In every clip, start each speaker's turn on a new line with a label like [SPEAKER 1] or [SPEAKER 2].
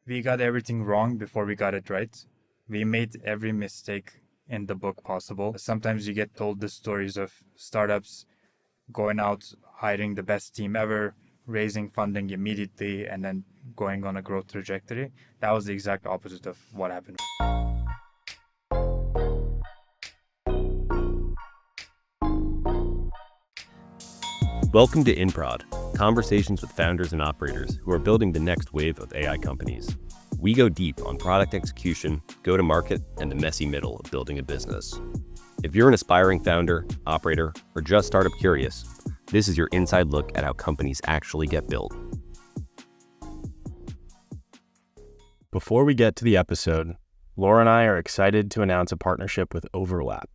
[SPEAKER 1] we got everything wrong before we got it right. We made every mistake in the book possible. Sometimes you get told the stories of startups going out, hiring the best team ever, raising funding immediately, and then going on a growth trajectory. That was the exact opposite of what happened.
[SPEAKER 2] Welcome to InProd, conversations with founders and operators who are building the next wave of AI companies. We go deep on product execution, go-to-market, and the messy middle of building a business. If you're an aspiring founder, operator, or just startup curious, this is your inside look at how companies actually get built.
[SPEAKER 3] Before we get to the episode, Laura and I are excited to announce a partnership with Overlap.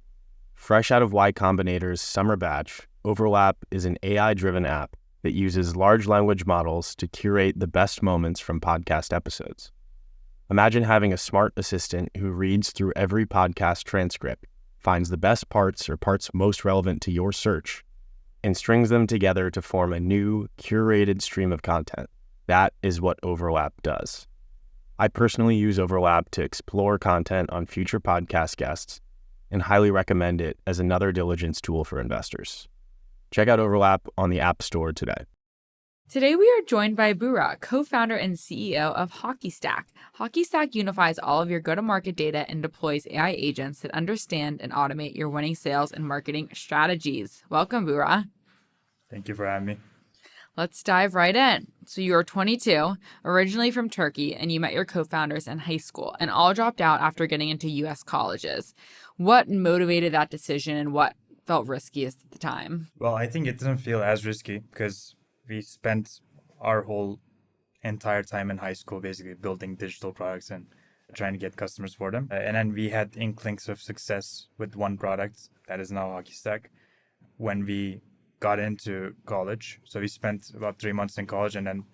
[SPEAKER 3] Fresh out of Y Combinator's summer batch, Overlap is an AI-driven app that uses large language models to curate the best moments from podcast episodes. Imagine having a smart assistant who reads through every podcast transcript, finds the best parts or parts most relevant to your search, and strings them together to form a new, curated stream of content. That is what Overlap does. I personally use Overlap to explore content on future podcast guests and highly recommend it as another diligence tool for investors. Check out Overlap on the App Store today.
[SPEAKER 4] Today we are joined by Buğra, co-founder and CEO of HockeyStack. HockeyStack unifies all of your go-to-market data and deploys AI agents that understand and automate your winning sales and marketing strategies. Welcome, Buğra.
[SPEAKER 1] Thank you for having me.
[SPEAKER 4] Let's dive right in. So you are 22, originally from Turkey, and you met your co-founders in high school and all dropped out after getting into U.S. colleges. What motivated that decision and what felt riskiest at the time?
[SPEAKER 1] Well, I think it didn't feel as risky because we spent our whole entire time in high school basically building digital products and trying to get customers for them. And then we had inklings of success with one product that is now HockeyStack when we got into college. So we spent about 3 months in college and then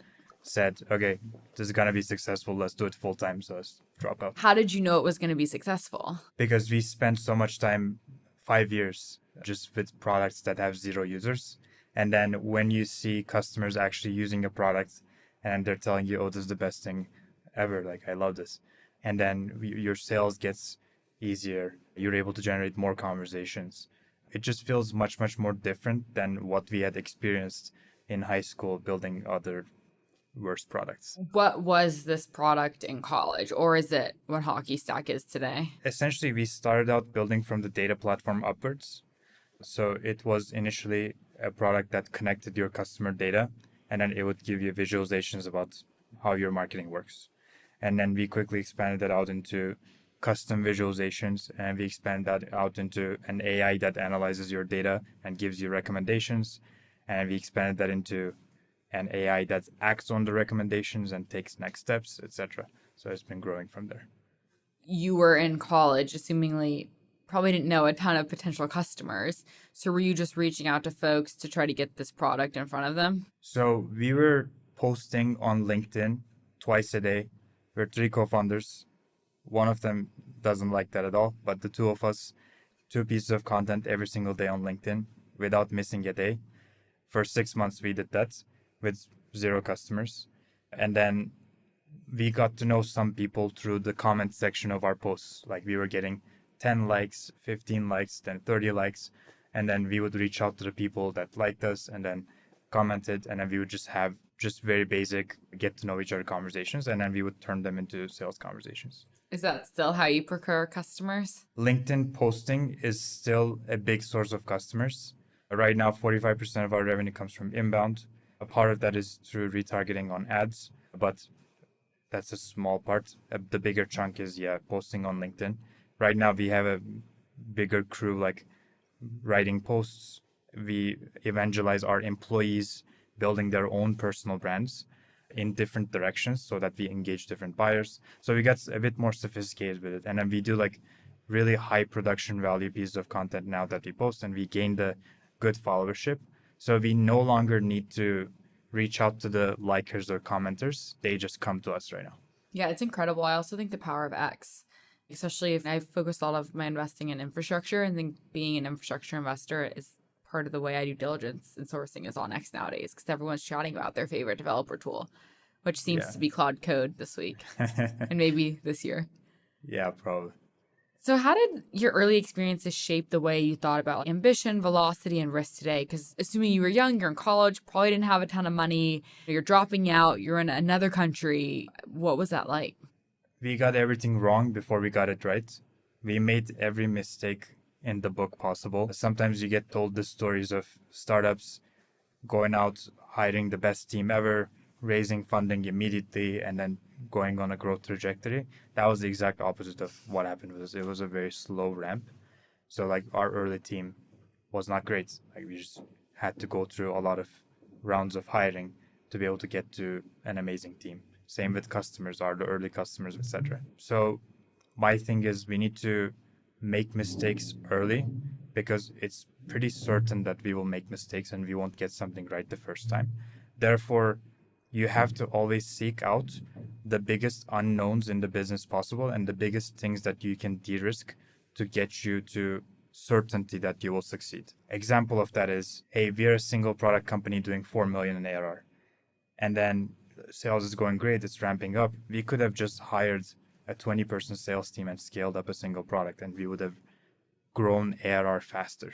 [SPEAKER 1] said, okay, this is going to be successful. Let's do it full time. So let's drop out.
[SPEAKER 4] How did you know it was going to be successful?
[SPEAKER 1] Because we spent so much time, 5 years, just with products that have 0 users. And then when you see customers actually using a product and they're telling you, oh, this is the best thing ever, like, I love this. And then your sales gets easier. You're able to generate more conversations. It just feels much, much more different than what we had experienced in high school building other worse products.
[SPEAKER 4] What was this product in college, or is it what HockeyStack is today?
[SPEAKER 1] Essentially, we started out building from the data platform upwards. So it was initially a product that connected your customer data, and then it would give you visualizations about how your marketing works. And then we quickly expanded that out into custom visualizations, and we expanded that out into an AI that analyzes your data and gives you recommendations. And we expanded that into an AI that acts on the recommendations and takes next steps, etc. So it's been growing from there.
[SPEAKER 4] You were in college, assumingly probably didn't know a ton of potential customers. So were you just reaching out to folks to try to get this product in front of them?
[SPEAKER 1] So we were posting on LinkedIn twice a day. We're 3 co-founders. One of them doesn't like that at all, but the 2 of us, 2 pieces of content every single day on LinkedIn without missing a day. For 6 months, we did that with 0 customers. And then we got to know some people through the comment section of our posts. Like, we were getting 10 likes, 15 likes, then 30 likes. And then we would reach out to the people that liked us and then commented. And then we would just have very basic get to know each other conversations. And then we would turn them into sales conversations.
[SPEAKER 4] Is that still how you procure customers?
[SPEAKER 1] LinkedIn posting is still a big source of customers. Right now, 45% of our revenue comes from inbound. A part of that is through retargeting on ads, but that's a small part. The bigger chunk is, posting on LinkedIn. Right now, we have a bigger crew, like writing posts. We evangelize our employees building their own personal brands in different directions so that we engage different buyers. So we get a bit more sophisticated with it. And then we do like really high production value pieces of content now that we post, and we gain the good followership. So we no longer need to reach out to the likers or commenters. They just come to us right now.
[SPEAKER 4] Yeah, it's incredible. I also think the power of X, especially if I focus a lot of my investing in infrastructure, and think being an infrastructure investor is part of the way I do diligence and sourcing is on X nowadays because everyone's chatting about their favorite developer tool. which seems
[SPEAKER 1] Yeah.
[SPEAKER 4] to be Claude Code this week and maybe this year.
[SPEAKER 1] Yeah, probably.
[SPEAKER 4] So how did your early experiences shape the way you thought about ambition, velocity, and risk today? Because assuming you were young, you're in college, probably didn't have a ton of money, you're dropping out, you're in another country. What was that like?
[SPEAKER 1] We got everything wrong before we got it right. We made every mistake in the book possible. Sometimes you get told the stories of startups going out, hiring the best team ever, raising funding immediately, and then going on a growth trajectory. That was the exact opposite of what happened with us. It was a very slow ramp. So like our early team was not great. Like we just had to go through a lot of rounds of hiring to be able to get to an amazing team. Same with customers, our the early customers, etc. So my thing is we need to make mistakes early because it's pretty certain that we will make mistakes and we won't get something right the first time. Therefore, you have to always seek out the biggest unknowns in the business possible and the biggest things that you can de-risk to get you to certainty that you will succeed. Example of that is, hey, we're a single product company doing 4 million in ARR. And then sales is going great, it's ramping up. We could have just hired a 20-person sales team and scaled up a single product and we would have grown ARR faster.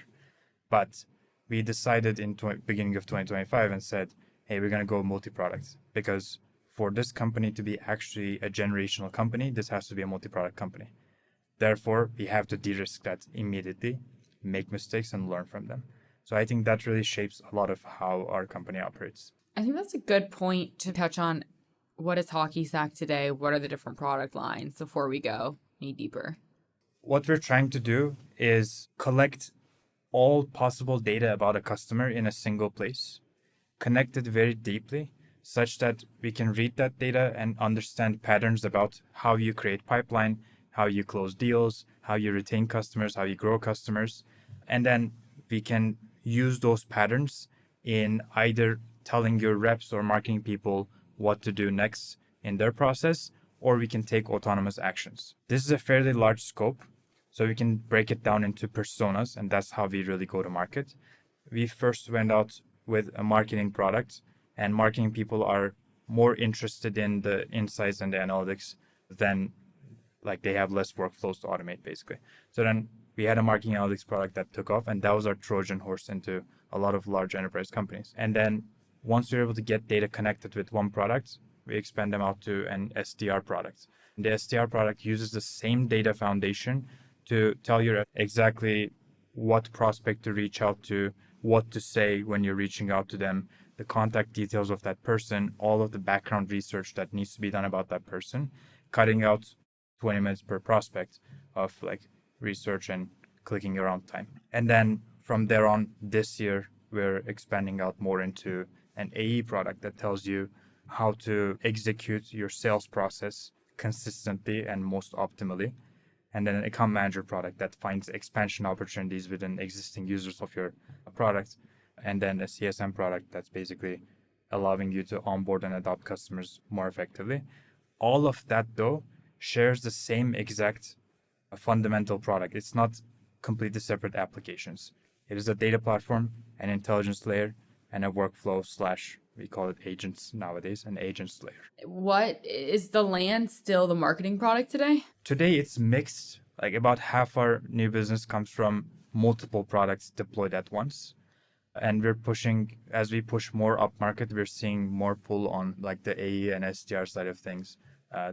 [SPEAKER 1] But we decided in beginning of 2025 and said, hey, we're going to go multi-product because for this company to be actually a generational company, this has to be a multi-product company. Therefore, we have to de-risk that immediately, make mistakes and learn from them. So I think that really shapes a lot of how our company operates.
[SPEAKER 4] I think that's a good point to touch on. What is HockeyStack today? What are the different product lines before we go any deeper?
[SPEAKER 1] What we're trying to do is collect all possible data about a customer in a single place, connect it very deeply such that we can read that data and understand patterns about how you create pipeline, how you close deals, how you retain customers, how you grow customers. And then we can use those patterns in either telling your reps or marketing people what to do next in their process, or we can take autonomous actions. This is a fairly large scope, so we can break it down into personas, and that's how we really go to market. We first went out with a marketing product, and marketing people are more interested in the insights and the analytics than like they have less workflows to automate basically. So then we had a marketing analytics product that took off, and that was our Trojan horse into a lot of large enterprise companies. And then once we're able to get data connected with one product, we expand them out to an SDR product. And the SDR product uses the same data foundation to tell you exactly what prospect to reach out to, what to say when you're reaching out to them, the contact details of that person, all of the background research that needs to be done about that person, cutting out 20 minutes per prospect of like research and clicking around time. And then from there on, this year, we're expanding out more into an AE product that tells you how to execute your sales process consistently and most optimally. And then an account manager product that finds expansion opportunities within existing users of your product. And then a CSM product that's basically allowing you to onboard and adopt customers more effectively. All of that, though, shares the same exact fundamental product. It's not completely separate applications. It is a data platform, an intelligence layer, and a workflow / we call it agents nowadays, an agents layer.
[SPEAKER 4] What is the land still the marketing product today?
[SPEAKER 1] Today it's mixed. Like about half our new business comes from multiple products deployed at once. And we're pushing, as we push more up market, we're seeing more pull on like the AE and SDR side of things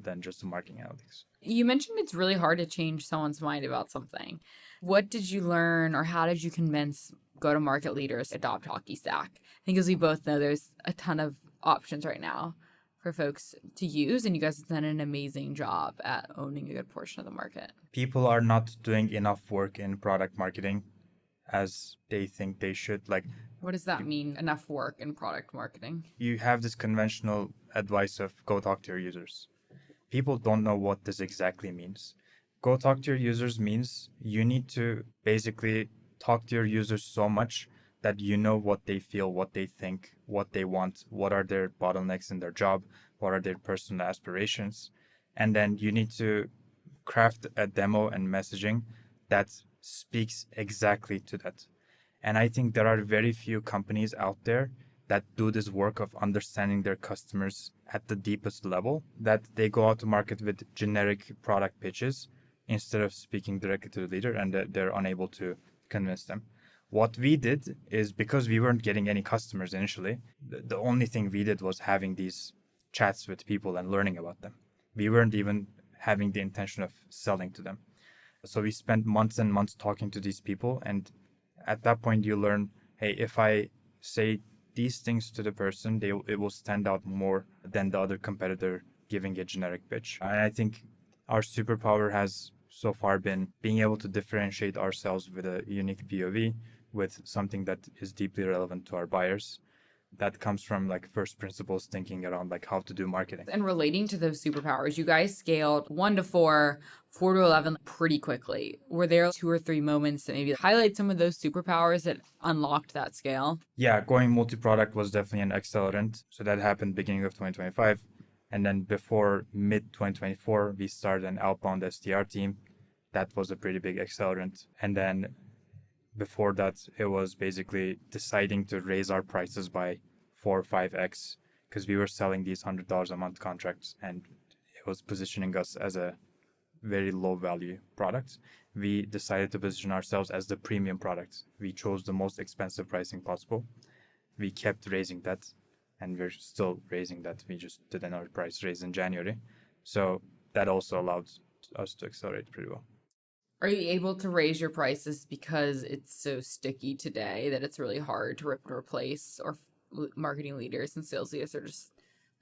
[SPEAKER 1] than just the marketing analytics.
[SPEAKER 4] You mentioned it's really hard to change someone's mind about something. What did you learn or how did you convince go-to-market leaders to adopt HockeyStack? I think as we both know, there's a ton of options right now for folks to use, and you guys have done an amazing job at owning a good portion of the market.
[SPEAKER 1] People are not doing enough work in product marketing as they think they should. Like,
[SPEAKER 4] what does that mean, enough work in product marketing?
[SPEAKER 1] You have this conventional advice of go talk to your users. People don't know what this exactly means. Go talk to your users means you need to basically talk to your users so much that you know what they feel, what they think, what they want, what are their bottlenecks in their job, what are their personal aspirations. And then you need to craft a demo and messaging that speaks exactly to that. And I think there are very few companies out there that do this work of understanding their customers at the deepest level that they go out to market with generic product pitches instead of speaking directly to the leader, and they're unable to convince them. What we did is, because we weren't getting any customers initially, the only thing we did was having these chats with people and learning about them. We weren't even having the intention of selling to them. So we spent months and months talking to these people. And at that point, you learn, hey, if I say these things to the person, it will stand out more than the other competitor giving a generic pitch. And I think our superpower has so far been being able to differentiate ourselves with a unique POV, with something that is deeply relevant to our buyers. That comes from like first principles thinking around like how to do marketing.
[SPEAKER 4] And relating to those superpowers, you guys scaled 1 to 4, 4 to 11 pretty quickly. Were there 2 or 3 moments that maybe highlight some of those superpowers that unlocked that scale?
[SPEAKER 1] Yeah, going multi-product was definitely an accelerant. So that happened beginning of 2025. And then before mid 2024, we started an outbound SDR team. That was a pretty big accelerant. And then before that, it was basically deciding to raise our prices by 4 or 5x, because we were selling these $100 a month contracts and it was positioning us as a very low value product. We decided to position ourselves as the premium product. We chose the most expensive pricing possible. We kept raising that, and we're still raising that. We just did another price raise in January. So that also allowed us to accelerate pretty well.
[SPEAKER 4] Are you able to raise your prices because it's so sticky today that it's really hard to rip and replace, or marketing leaders and sales leaders are just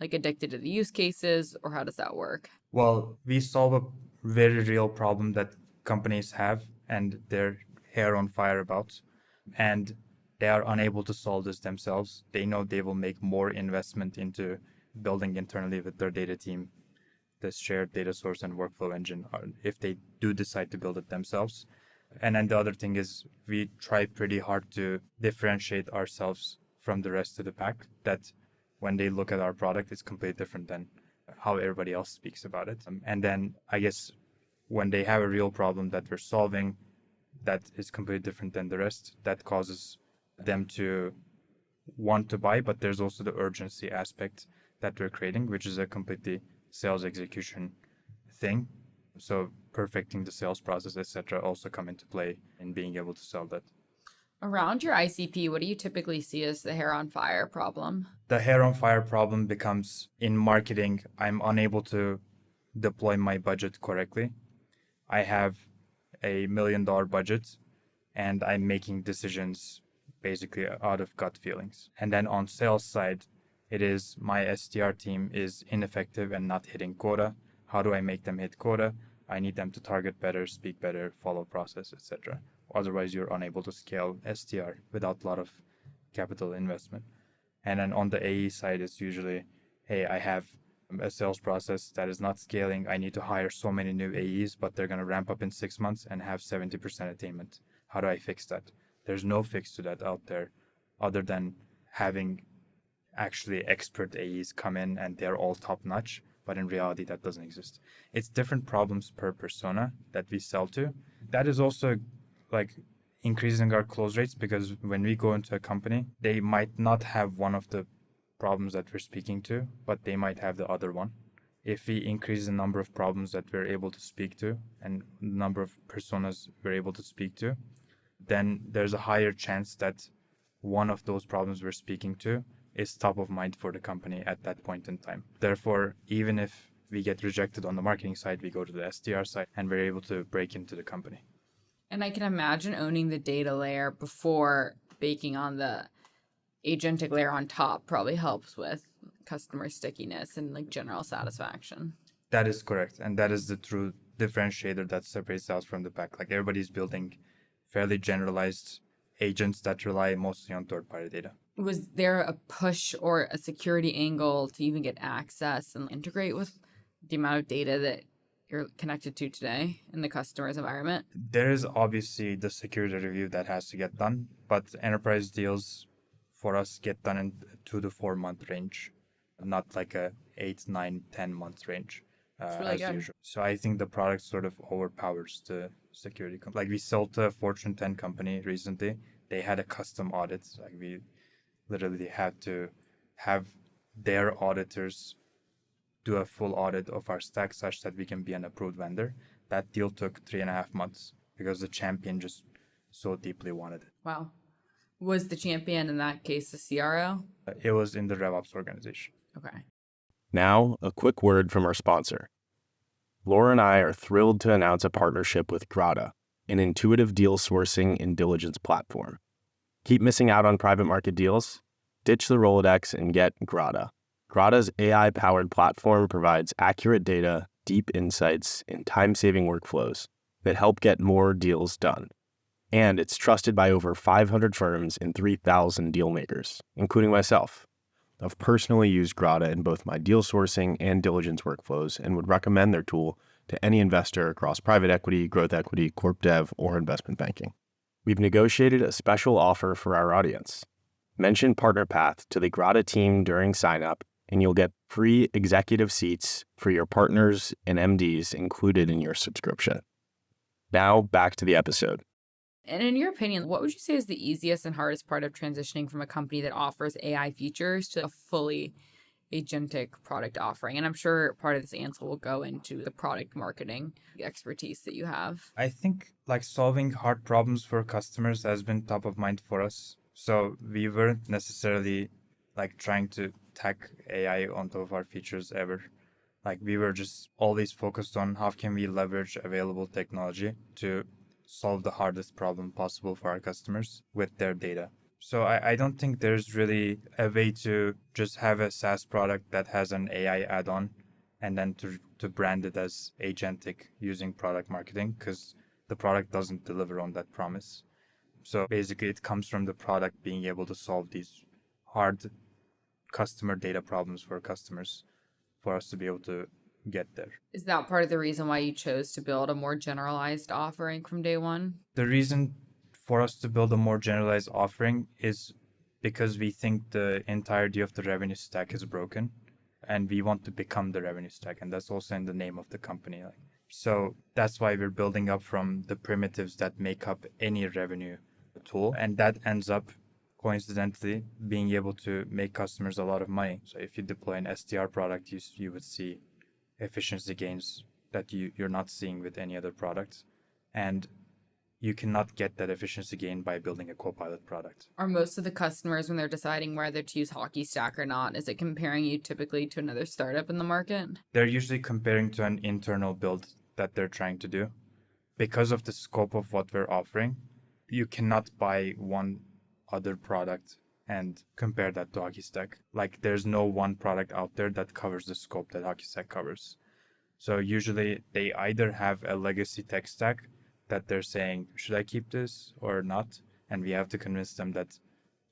[SPEAKER 4] like addicted to the use cases, or how does that work?
[SPEAKER 1] Well, we solve a very real problem that companies have and their hair on fire about, and they are unable to solve this themselves. They know they will make more investment into building internally with their data team this shared data source and workflow engine if they do decide to build it themselves. And then the other thing is we try pretty hard to differentiate ourselves from the rest of the pack, that when they look at our product, it's completely different than how everybody else speaks about it. And then I guess when they have a real problem that we're solving that is completely different than the rest, that causes them to want to buy. But there's also the urgency aspect that we're creating, which is a completely sales execution thing. So perfecting the sales process, etc., also come into play in being able to sell that.
[SPEAKER 4] Around your ICP, what do you typically see as the hair on fire problem?
[SPEAKER 1] The hair on fire problem becomes in marketing. I'm unable to deploy my budget correctly. I have $1 million budget and I'm making decisions basically out of gut feelings. And then on sales side, it is my SDR team is ineffective and not hitting quota. How do I make them hit quota? I need them to target better, speak better, follow process, etc. Otherwise, you're unable to scale SDR without a lot of capital investment. And then on the AE side, it's usually, hey, I have a sales process that is not scaling. I need to hire so many new AEs, but they're going to ramp up in 6 months and have 70% attainment. How do I fix that? There's no fix to that out there other than having actually expert AEs come in and they're all top notch, but in reality that doesn't exist. It's different problems per persona that we sell to. That is also like increasing our close rates, because when we go into a company, they might not have one of the problems that we're speaking to, but they might have the other one. If we increase the number of problems that we're able to speak to and the number of personas we're able to speak to, then there's a higher chance that one of those problems we're speaking to is top of mind for the company at that point in time. Therefore, even if we get rejected on the marketing side, we go to the SDR side and we're able to break into the company.
[SPEAKER 4] And I can imagine owning the data layer before baking on the agentic layer on top probably helps with customer stickiness and like general satisfaction.
[SPEAKER 1] That is correct. And that is the true differentiator that separates us from the pack. Like everybody's building fairly generalized agents that rely mostly on third-party data.
[SPEAKER 4] Was there a push or a security angle to even get access and integrate with the amount of data that you're connected to today in the customer's environment?
[SPEAKER 1] There is obviously the security review that has to get done, but enterprise deals for us get done in 2 to 4 month range, not like a 8, 9, 10 month range.
[SPEAKER 4] Really
[SPEAKER 1] as
[SPEAKER 4] good.
[SPEAKER 1] usual. So I think the product sort of overpowers the security. Like we sold to a Fortune 10 company recently. They had a custom audit. Like we literally had to have their auditors do a full audit of our stack such that we can be an approved vendor. That deal took 3.5 months because the champion just so deeply wanted it.
[SPEAKER 4] Wow. Was the champion in that case the CRO?
[SPEAKER 1] It was in the RevOps organization.
[SPEAKER 4] Okay.
[SPEAKER 3] Now, a quick word from our sponsor. Laura and I are thrilled to announce a partnership with Grata, an intuitive deal sourcing and diligence platform. Keep missing out on private market deals? Ditch the Rolodex and get Grata. Grata's AI-powered platform provides accurate data, deep insights, and time-saving workflows that help get more deals done. And it's trusted by over 500 firms and 3,000 deal makers, including myself. I've personally used Grata in both my deal sourcing and diligence workflows and would recommend their tool to any investor across private equity, growth equity, corp dev, or investment banking. We've negotiated a special offer for our audience. Mention PartnerPath to the Grata team during sign-up, and you'll get free executive seats for your partners and MDs included in your subscription. Now, back to the episode.
[SPEAKER 4] And in your opinion, what would you say is the easiest and hardest part of transitioning from a company that offers AI features to a fully agentic product offering? And I'm sure part of this answer will go into the product marketing expertise that you have.
[SPEAKER 1] I think solving hard problems for customers has been top of mind for us. So we weren't necessarily trying to tack AI on top of our features ever. We were just always focused on how can we leverage available technology to solve the hardest problem possible for our customers with their data. So I don't think there's really a way to just have a SaaS product that has an AI add-on and then to brand it as agentic using product marketing, because the product doesn't deliver on that promise. So basically it comes from the product being able to solve these hard customer data problems for customers for us to be able to get there.
[SPEAKER 4] Is that part of the reason why you chose to build a more generalized offering from day one?
[SPEAKER 1] The reason for us to build a more generalized offering is because we think the entirety of the revenue stack is broken and we want to become the revenue stack. And that's also in the name of the company. So that's why we're building up from the primitives that make up any revenue tool. And that ends up coincidentally being able to make customers a lot of money. So if you deploy an SDR product, you would see efficiency gains that you're not seeing with any other product. And you cannot get that efficiency gain by building a Copilot product.
[SPEAKER 4] Are most of the customers, when they're deciding whether to use HockeyStack or not, is it comparing you typically to another startup in the market?
[SPEAKER 1] They're usually comparing to an internal build that they're trying to do. Because of the scope of what we're offering, you cannot buy one other product and compare that to HockeyStack. There's no one product out there that covers the scope that HockeyStack covers. So usually they either have a legacy tech stack that they're saying, should I keep this or not? And we have to convince them that,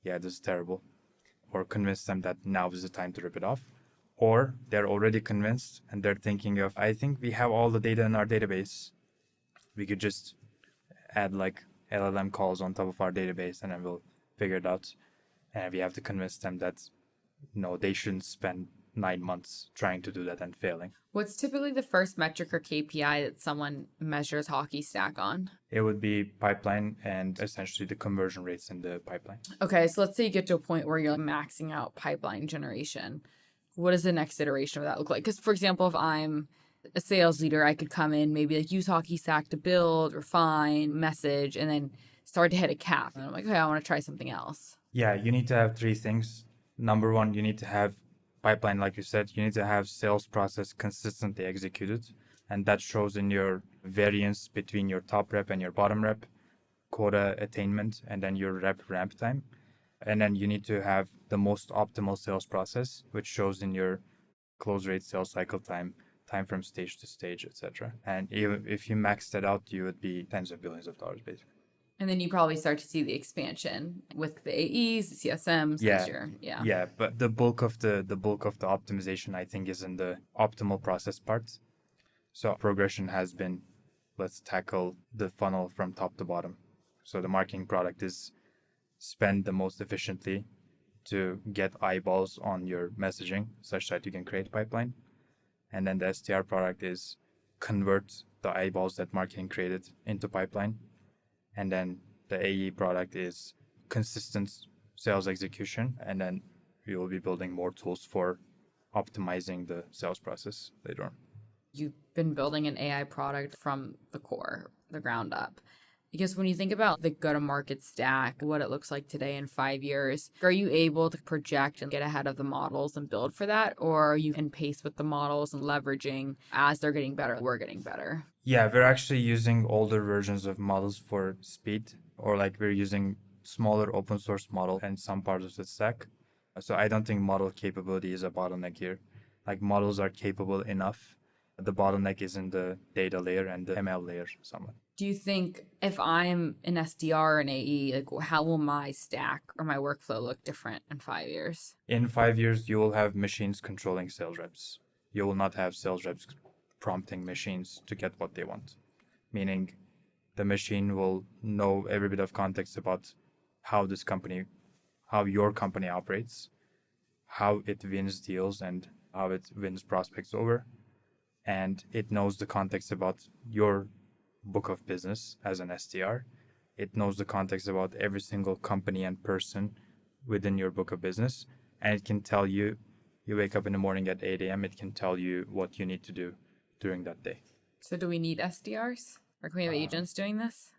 [SPEAKER 1] yeah, this is terrible. Or convince them that now is the time to rip it off. Or they're already convinced and they're thinking of, I think we have all the data in our database. We could just add LLM calls on top of our database and then we'll figure it out. And we have to convince them that, no, they shouldn't spend 9 months trying to do that and failing.
[SPEAKER 4] What's typically the first metric or KPI that someone measures HockeyStack on?
[SPEAKER 1] It would be pipeline and essentially the conversion rates in the pipeline.
[SPEAKER 4] Okay, so let's say you get to a point where you're maxing out pipeline generation. What does the next iteration of that look like? Because, for example, if I'm a sales leader, I could come in, maybe use HockeyStack to build, refine, message, and then start to hit a cap. And I'm like, okay, I want to try something else.
[SPEAKER 1] Yeah, you need to have 3 things. Number 1, you need to have pipeline, like you said. You need to have sales process consistently executed. And that shows in your variance between your top rep and your bottom rep, quota attainment, and then your rep ramp time. And then you need to have the most optimal sales process, which shows in your close rate, sales cycle time, time from stage to stage, etc. And even if you max that out, you would be tens of billions of dollars, basically.
[SPEAKER 4] And then you probably start to see the expansion with the AEs, the CSMs.
[SPEAKER 1] Yeah. But the bulk of the optimization, I think, is in the optimal process part. So progression has been, let's tackle the funnel from top to bottom. So the marketing product is spend the most efficiently to get eyeballs on your messaging such that you can create pipeline. And then the STR product is convert the eyeballs that marketing created into pipeline. And then the AE product is consistent sales execution. And then we will be building more tools for optimizing the sales process later on.
[SPEAKER 4] You've been building an AI product from the core, the ground up. Because when you think about the go-to-market stack, what it looks like today in 5 years, are you able to project and get ahead of the models and build for that? Or are you in pace with the models and leveraging as they're getting better, we're getting better?
[SPEAKER 1] Yeah, we're actually using older versions of models for speed, or like we're using smaller open source model in some parts of the stack. So I don't think model capability is a bottleneck here. Like models are capable enough. The bottleneck is in the data layer and the ML layer somewhat.
[SPEAKER 4] Do you think if I'm an SDR or an AE, like how will my stack or my workflow look different in 5 years?
[SPEAKER 1] In 5 years, you will have machines controlling sales reps. You will not have sales reps prompting machines to get what they want. Meaning the machine will know every bit of context about how your company operates, how it wins deals and how it wins prospects over. And it knows the context about your book of business as an SDR. It knows the context about every single company and person within your book of business. And it can tell you, you wake up in the morning at 8 a.m., it can tell you what you need to do during that day.
[SPEAKER 4] So do we need SDRs? Or can we have agents doing this?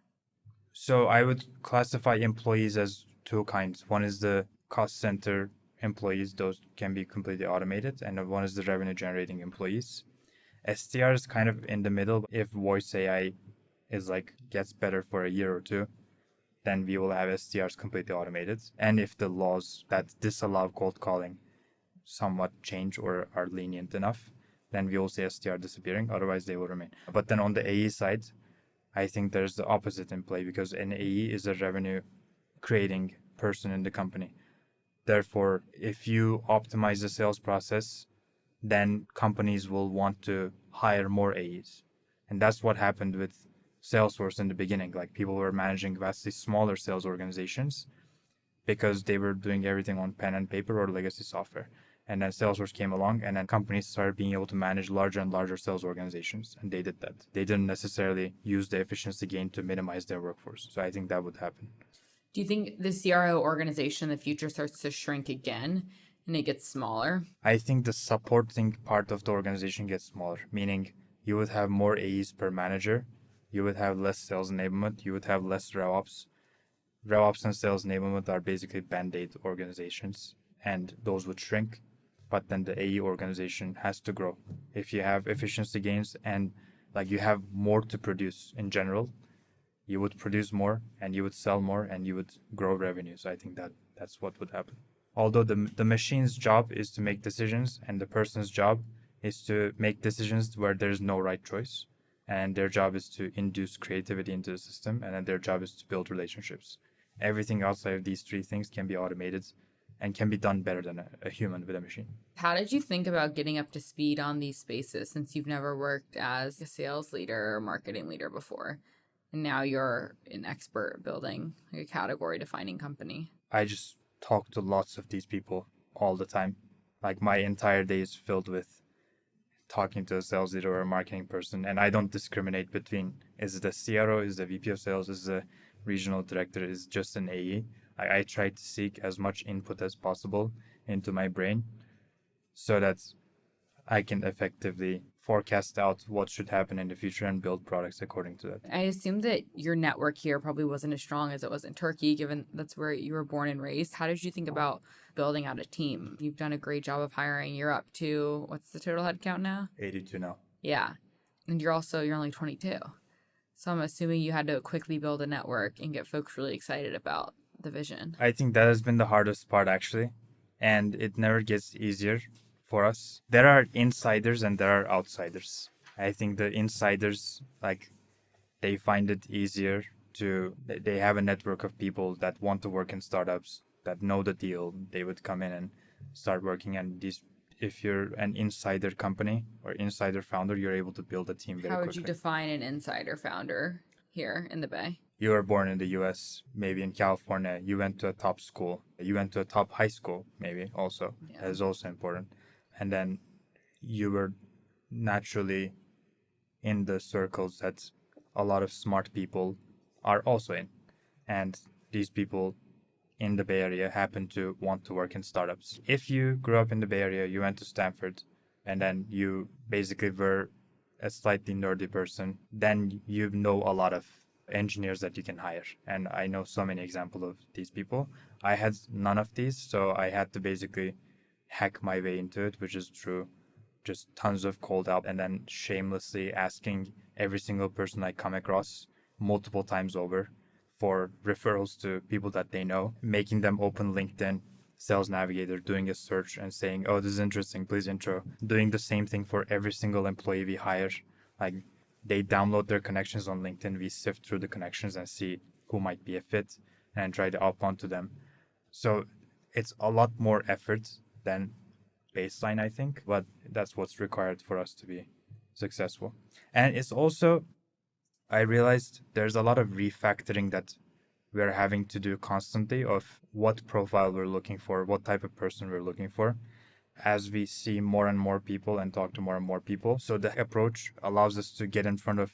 [SPEAKER 1] So I would classify employees as two kinds. One is the cost center employees, those can be completely automated. And one is the revenue generating employees. SDR is kind of in the middle. If voice AI is gets better for a year or two, then we will have SDRs completely automated. And if the laws that disallow cold calling somewhat change or are lenient enough, then we will see SDR disappearing. Otherwise, they will remain. But then on the AE side, I think there's the opposite in play because an AE is a revenue creating person in the company. Therefore, if you optimize the sales process, then companies will want to hire more AEs. And that's what happened with Salesforce in the beginning. Like people were managing vastly smaller sales organizations because they were doing everything on pen and paper or legacy software. And then Salesforce came along and then companies started being able to manage larger and larger sales organizations. And they did that. They didn't necessarily use the efficiency gain to minimize their workforce. So I think that would happen.
[SPEAKER 4] Do you think the CRO organization in the future starts to shrink again and it gets smaller?
[SPEAKER 1] I think the supporting part of the organization gets smaller, meaning you would have more AEs per manager. You would have less sales enablement. You would have less RevOps. RevOps and sales enablement are basically band-aid organizations, and those would shrink. But then the AE organization has to grow. If you have efficiency gains and you have more to produce in general, you would produce more and you would sell more and you would grow revenue. So I think that's what would happen. Although the machine's job is to make decisions and the person's job is to make decisions where there's no right choice. And their job is to induce creativity into the system, and then their job is to build relationships. Everything outside of these three things can be automated and can be done better than a human with a machine.
[SPEAKER 4] How did you think about getting up to speed on these spaces since you've never worked as a sales leader or marketing leader before? And now you're an expert building a category defining company.
[SPEAKER 1] I just talk to lots of these people all the time. My entire day is filled with talking to a sales leader or a marketing person, and I don't discriminate between is it a CRO, is it a VP of sales, is it a regional director, is it just an AE. I try to seek as much input as possible into my brain so that I can effectively forecast out what should happen in the future and build products according to that.
[SPEAKER 4] I assume that your network here probably wasn't as strong as it was in Turkey, given that's where you were born and raised. How did you think about building out a team? You've done a great job of hiring. You're up to, what's the total headcount now?
[SPEAKER 1] 82 now.
[SPEAKER 4] Yeah. And you're only 22. So I'm assuming you had to quickly build a network and get folks really excited about the vision.
[SPEAKER 1] I think that has been the hardest part actually. And it never gets easier for us. There are insiders and there are outsiders. I think the insiders, they find it easier they have a network of people that want to work in startups, that know the deal. They would come in and start working. And if you're an insider company or insider founder, you're able to build a team very quickly.
[SPEAKER 4] How would you define an insider founder here in the Bay?
[SPEAKER 1] You were born in the US, maybe in California. You went to a top school. You went to a top high school, maybe also. Yeah. That is also important. And then you were naturally in the circles that a lot of smart people are also in. And these people in the Bay Area happen to want to work in startups. If you grew up in the Bay Area, you went to Stanford, and then you basically were a slightly nerdy person, then you know a lot of engineers that you can hire. And I know so many examples of these people. I had none of these, so I had to basically hack my way into it, which is through just tons of cold out and then shamelessly asking every single person I come across multiple times over for referrals to people that they know, making them open LinkedIn, Sales Navigator, doing a search and saying, oh, this is interesting, please intro. Doing the same thing for every single employee we hire. Like they download their connections on LinkedIn, we sift through the connections and see who might be a fit and try to up onto them. So it's a lot more effort than baseline, I think, but that's what's required for us to be successful. And it's also, I realized there's a lot of refactoring that we're having to do constantly of what profile we're looking for, what type of person we're looking for, as we see more and more people and talk to more and more people. So the approach allows us to get in front of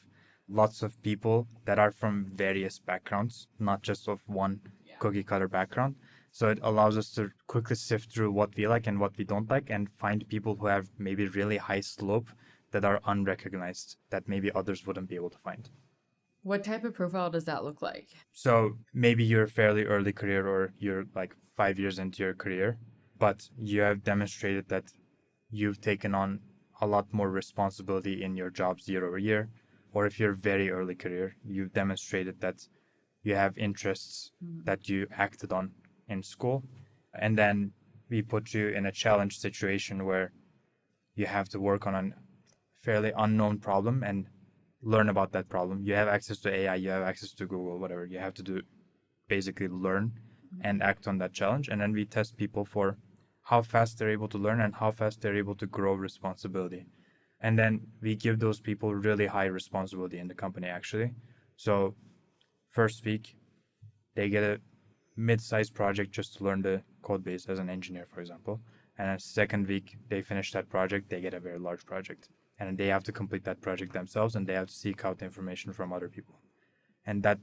[SPEAKER 1] lots of people that are from various backgrounds, not just of one cookie cutter background. So it allows us to quickly sift through what we like and what we don't like and find people who have maybe really high slope that are unrecognized that maybe others wouldn't be able to find.
[SPEAKER 4] What type of profile does that look like?
[SPEAKER 1] So maybe you're fairly early career or you're like 5 years into your career, but you have demonstrated that you've taken on a lot more responsibility in your jobs year over year. Or if you're very early career, you've demonstrated that you have interests that you acted on in school. And then we put you in a challenge situation where you have to work on a fairly unknown problem and learn about that problem. You have access to AI, you have access to Google, whatever. You have to do basically learn and act on that challenge. And then we test people for how fast they're able to learn and how fast they're able to grow responsibility. And then we give those people really high responsibility in the company, actually. So first week, they get a mid-sized project just to learn the code base as an engineer, for example. And then second week, they finish that project, they get a very large project. And they have to complete that project themselves, and they have to seek out information from other people. And that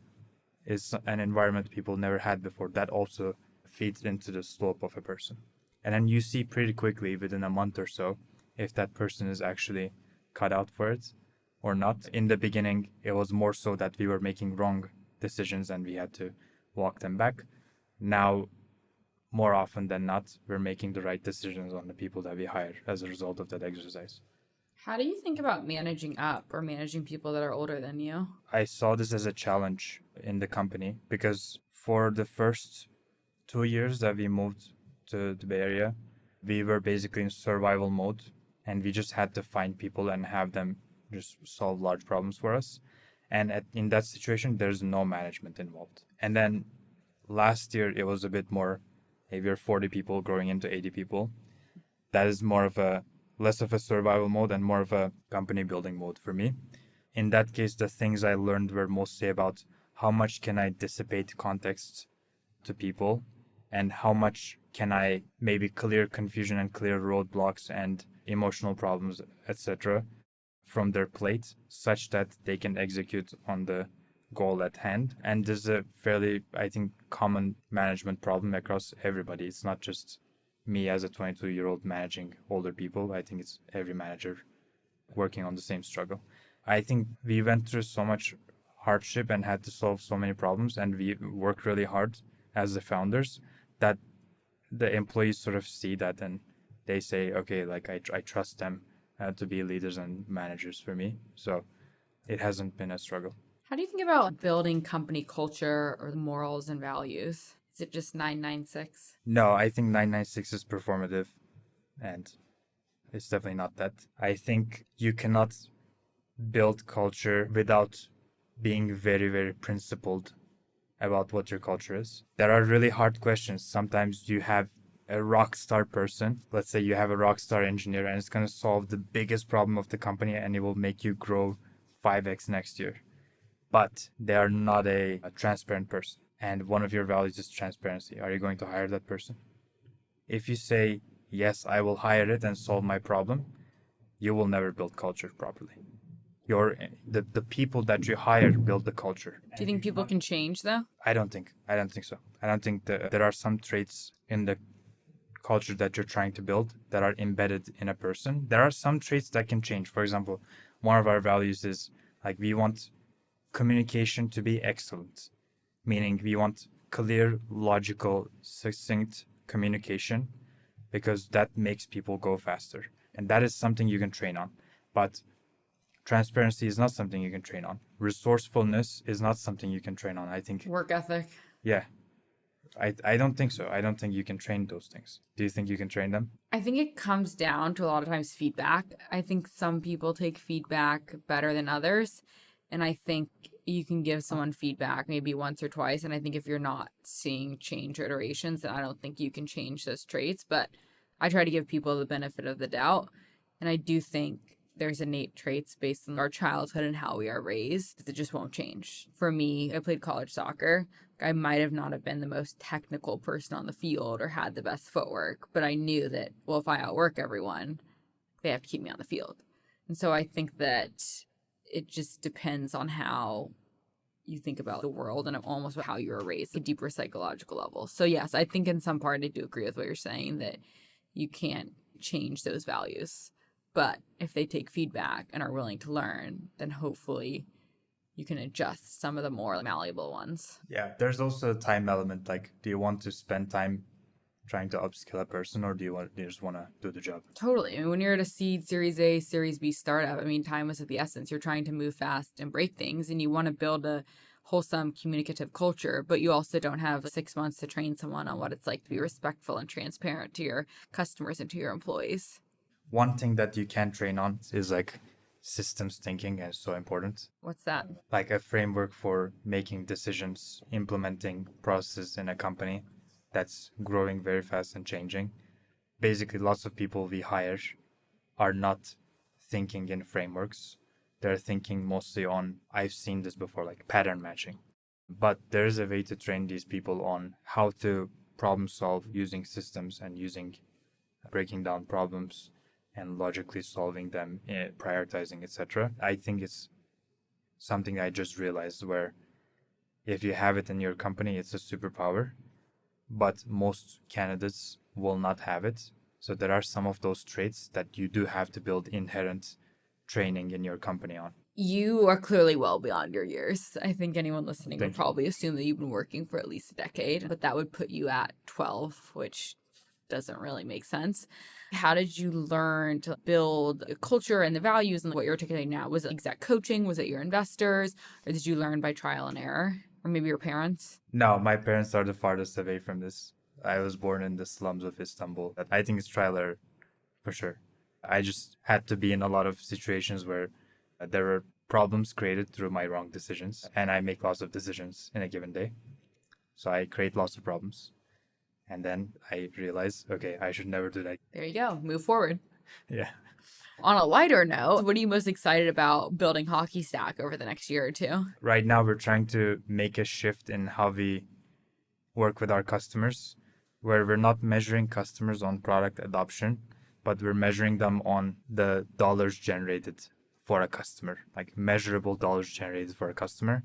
[SPEAKER 1] is an environment people never had before. That also feeds into the slope of a person. And then you see pretty quickly, within a month or so, if that person is actually cut out for it or not. In the beginning, it was more so that we were making wrong decisions and we had to walk them back. Now, more often than not, we're making the right decisions on the people that we hire as a result of that exercise.
[SPEAKER 4] How do you think about managing up or managing people that are older than you?
[SPEAKER 1] I saw this as a challenge in the company because for the first 2 years that we moved to the Bay Area, we were basically in survival mode and we just had to find people and have them just solve large problems for us. And in that situation, there's no management involved. And then last year, it was a bit more, hey, we're 40 people growing into 80 people. That is less of a survival mode and more of a company building mode for me. In that case, the things I learned were mostly about how much can I dissipate context to people and how much can I maybe clear confusion and clear roadblocks and emotional problems, etc. from their plate such that they can execute on the goal at hand. And this is a fairly, I think, common management problem across everybody. It's not just me as a 22-year-old managing older people. I think it's every manager working on the same struggle. I think we went through so much hardship and had to solve so many problems, and we work really hard as the founders that the employees sort of see that and they say, okay, like I trust them to be leaders and managers for me. So it hasn't been a struggle.
[SPEAKER 4] How do you think about building company culture or morals and values? Is it just 996?
[SPEAKER 1] No, I think 996 is performative and it's definitely not that. I think you cannot build culture without being very, very principled about what your culture is. There are really hard questions. Sometimes you have a rock star person. Let's say you have a rock star engineer and it's going to solve the biggest problem of the company and it will make you grow 5x next year. But they are not a transparent person. And one of your values is transparency. Are you going to hire that person? If you say, yes, I will hire it and solve my problem, you will never build culture properly. The people that you hire build the culture.
[SPEAKER 4] Do you think people can change though?
[SPEAKER 1] I don't think so. I don't think that there are some traits in the culture that you're trying to build that are embedded in a person. There are some traits that can change. For example, one of our values is like we want communication to be excellent, meaning we want clear, logical, succinct communication because that makes people go faster. And that is something you can train on. But transparency is not something you can train on. Resourcefulness is not something you can train on. I think,
[SPEAKER 4] Work ethic.
[SPEAKER 1] yeah, I don't think so. I don't think you can train those things. Do you think you can train them?
[SPEAKER 4] I think it comes down to a lot of times feedback. I think some people take feedback better than others. And I think you can give someone feedback maybe once or twice. And I think if you're not seeing change or iterations, then I don't think you can change those traits. But I try to give people the benefit of the doubt. And I do think there's innate traits based on our childhood and how we are raised that just won't change. For me, I played college soccer. I might have not have been the most technical person on the field or had the best footwork, but I knew that, well, if I outwork everyone, they have to keep me on the field. And so I think that it just depends on how you think about the world and almost how you were raised at a deeper psychological level. So yes, I think in some part I do agree with what you're saying that you can't change those values. But if they take feedback and are willing to learn, then hopefully you can adjust some of the more malleable ones.
[SPEAKER 1] Yeah, there's also a time element. Like, do you want to spend time trying to upskill a person, or do you just want to do the job?
[SPEAKER 4] Totally. I mean, when you're at a seed, Series A, Series B startup, I mean, time is of the essence. You're trying to move fast and break things, and you want to build a wholesome communicative culture, but you also don't have 6 months to train someone on what it's like to be respectful and transparent to your customers and to your employees.
[SPEAKER 1] One thing that you can train on is like systems thinking is so important.
[SPEAKER 4] What's that?
[SPEAKER 1] Like a framework for making decisions, implementing processes in a company that's growing very fast and changing. Basically, lots of people we hire are not thinking in frameworks. They're thinking mostly on, I've seen this before, like pattern matching. But there is a way to train these people on how to problem solve using systems and using breaking down problems and logically solving them, prioritizing, etc. I think it's something I just realized where if you have it in your company, it's a superpower, but most candidates will not have it. So there are some of those traits that you do have to build inherent training in your company on.
[SPEAKER 4] You are clearly well beyond your years. I think anyone listening
[SPEAKER 1] Thank
[SPEAKER 4] would
[SPEAKER 1] you.
[SPEAKER 4] probably assume that you've been working for at least a decade, but that would put you at 12, which doesn't really make sense. How did you learn to build a culture and the values and what you're articulating now? Was it exec coaching? Was it your investors? Or did you learn by trial and error? Or maybe your parents?
[SPEAKER 1] No, my parents are the farthest away from this. I was born in the slums of Istanbul. I think it's trial error for sure. I just had to be in a lot of situations where there were problems created through my wrong decisions, and I make lots of decisions in a given day. So I create lots of problems. And then I realize, okay, I should never do that.
[SPEAKER 4] There you go. Move forward.
[SPEAKER 1] Yeah.
[SPEAKER 4] On a lighter note, what are you most excited about building HockeyStack over the next year or two?
[SPEAKER 1] Right now, we're trying to make a shift in how we work with our customers, where we're not measuring customers on product adoption, but we're measuring them on the dollars generated for a customer, like measurable dollars generated for a customer.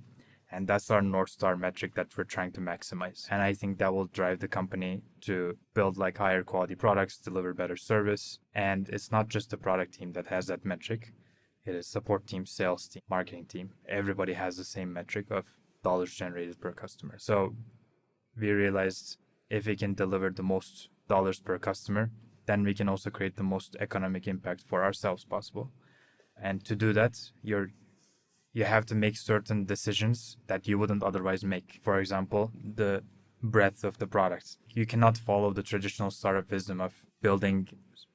[SPEAKER 1] And that's our North Star metric that we're trying to maximize. And I think that will drive the company to build like higher quality products, deliver better service. And it's not just the product team that has that metric. It is support team, sales team, marketing team. Everybody has the same metric of dollars generated per customer. So we realized if we can deliver the most dollars per customer, then we can also create the most economic impact for ourselves possible. And to do that, you have to make certain decisions that you wouldn't otherwise make. For example, the breadth of the product. You cannot follow the traditional startup wisdom of building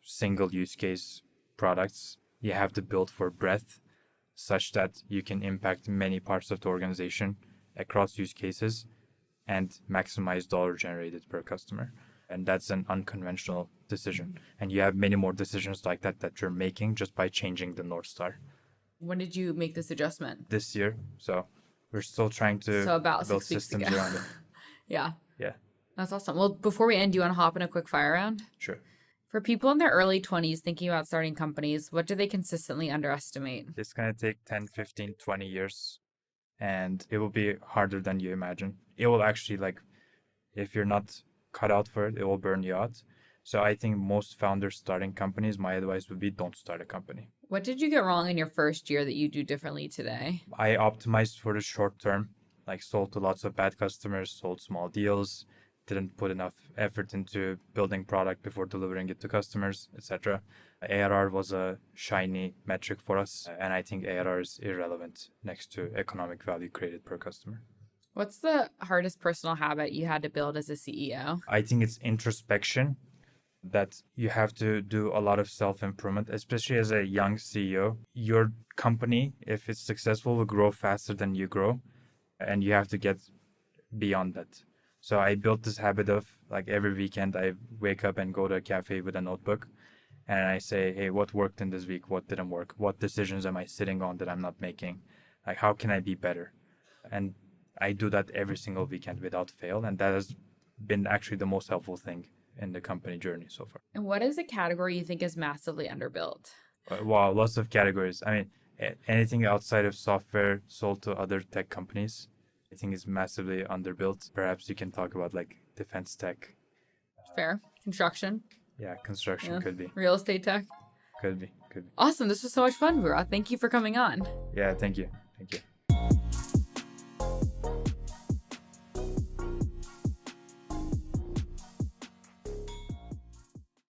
[SPEAKER 1] single use case products. You have to build for breadth such that you can impact many parts of the organization across use cases and maximize dollar generated per customer. And that's an unconventional decision. And you have many more decisions like that you're making just by changing the North Star.
[SPEAKER 4] When did you make this adjustment?
[SPEAKER 1] This year. So we're still trying to
[SPEAKER 4] So about
[SPEAKER 1] build
[SPEAKER 4] 6 weeks
[SPEAKER 1] systems
[SPEAKER 4] ago.
[SPEAKER 1] around it.
[SPEAKER 4] Yeah.
[SPEAKER 1] Yeah,
[SPEAKER 4] That's awesome. Well, before we end, do you want to hop in a quick fire round?
[SPEAKER 1] sure.
[SPEAKER 4] For people in their early 20s thinking about starting companies, what do they consistently underestimate?
[SPEAKER 1] It's going to take 10, 15, 20 years, and it will be harder than you imagine. It will actually If you're not cut out for it, it will burn you out. So I think most founders starting companies, my advice would be don't start a company.
[SPEAKER 4] What did you get wrong in your first year that you do differently today?
[SPEAKER 1] I optimized for the short term, like sold to lots of bad customers, sold small deals, didn't put enough effort into building product before delivering it to customers, etc. ARR was a shiny metric for us, and I think ARR is irrelevant next to economic value created per customer.
[SPEAKER 4] What's the hardest personal habit you had to build as a CEO?
[SPEAKER 1] I think it's introspection, that you have to do a lot of self-improvement, especially as a young CEO. Your company, if it's successful, will grow faster than you grow, and you have to get beyond that. So I built this habit of, like, every weekend I wake up and go to a cafe with a notebook and I say, hey, what worked in this week? What didn't work? What decisions am I sitting on that I'm not making? Like, how can I be better? And I do that every single weekend without fail. And that has been actually the most helpful thing in the company journey so far.
[SPEAKER 4] And what is a category you think is massively underbuilt?
[SPEAKER 1] Wow, lots of categories. I mean, anything outside of software sold to other tech companies, I think is massively underbuilt. Perhaps you can talk about like defense tech.
[SPEAKER 4] Fair. Construction.
[SPEAKER 1] Yeah, construction could be.
[SPEAKER 4] Real estate tech.
[SPEAKER 1] Could be.
[SPEAKER 4] Awesome. This was so much fun, Buğra. Thank you for coming on.
[SPEAKER 1] Yeah, thank you. Thank you.